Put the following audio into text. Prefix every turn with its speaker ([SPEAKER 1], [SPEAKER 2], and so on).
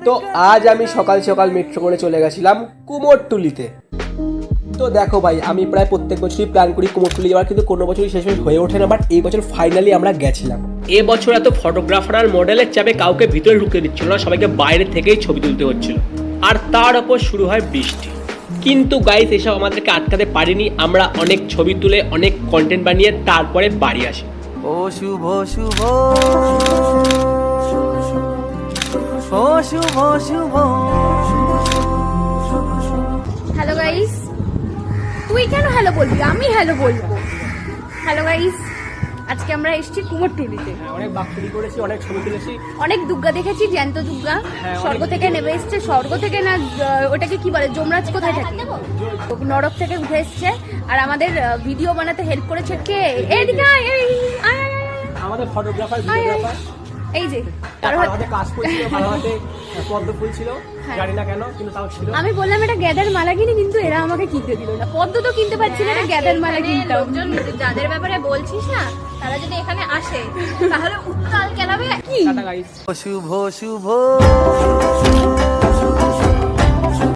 [SPEAKER 1] তো আজ আমি সকাল সকাল মেট্রো করে চলে গেছিলাম কুমোরটুলিতে। তো দেখো ভাই, আমি প্রায় প্রত্যেক বছরই প্ল্যান করি কুমোরটুলি যাওয়ার, কিন্তু কোনো বছরই শেষ হয়ে ওঠে না। বাট এই বছর ফাইনালি আমরা গেছিলাম। এবছর এত ফটোগ্রাফার আর মডেলের চাপে কাউকে ভিতরে ঢুকে দিচ্ছিল না, সবাইকে বাইরে থেকেই ছবি তুলতে হচ্ছিল। আর তার ওপর শুরু হয় বৃষ্টি। কিন্তু গাইস, এসব আমাদেরকে আটকাতে পারিনি। আমরা অনেক ছবি তুলে অনেক কন্টেন্ট বানিয়ে তারপরে বাড়ি আসি।
[SPEAKER 2] ও শুভ শুভ ও শুভ শুভ।
[SPEAKER 3] হ্যালো গাইস, তুই কেন হ্যালো বলবি? আমি হ্যালো বলবো। হ্যালো গাইস, আজকে আমরা এসেছি কুমোরটুলিতে।
[SPEAKER 1] অনেক বাকচুরি করেছি, অনেক ছবি তুলেছি,
[SPEAKER 3] অনেক দুর্গা দেখেছি, জ্যান্ত দুর্গা। স্বর্গ থেকে নেমে এসছে, স্বর্গ থেকে না, ওটাকে কি বলে, যমরাজ কোথায় থাকে, নরক থেকে উঠে এসছে। আর আমাদের ভিডিও বানাতে হেল্প করেছে কে? এদিকে আয়, এই আয় আয় আয়।
[SPEAKER 1] আমাদের ফটোগ্রাফার
[SPEAKER 3] আয়, আয়।
[SPEAKER 1] ভিডিওগ্রাফার।
[SPEAKER 3] এই যে
[SPEAKER 1] তার হাতে কাজ করছিল, ভালো হাতে পদ্ম ফুল ছিল, জানি না কেন, কিন্তু তাও ছিল।
[SPEAKER 3] আমি বললাম এটা গ্যাদার মালা কিনি, কিন্তু এরা আমাকে কিনতে দিল না। পদ্ম তো কিনতে পারছি না, গ্যাদার মালা কিনতাম।
[SPEAKER 4] লোকজন যাদের ব্যাপারে বলছিস না, তারা যদি এখানে আসে তাহলে উত্তাল কেলাবে।
[SPEAKER 3] কি
[SPEAKER 1] টাটা গাইস।
[SPEAKER 2] শুভ শুভ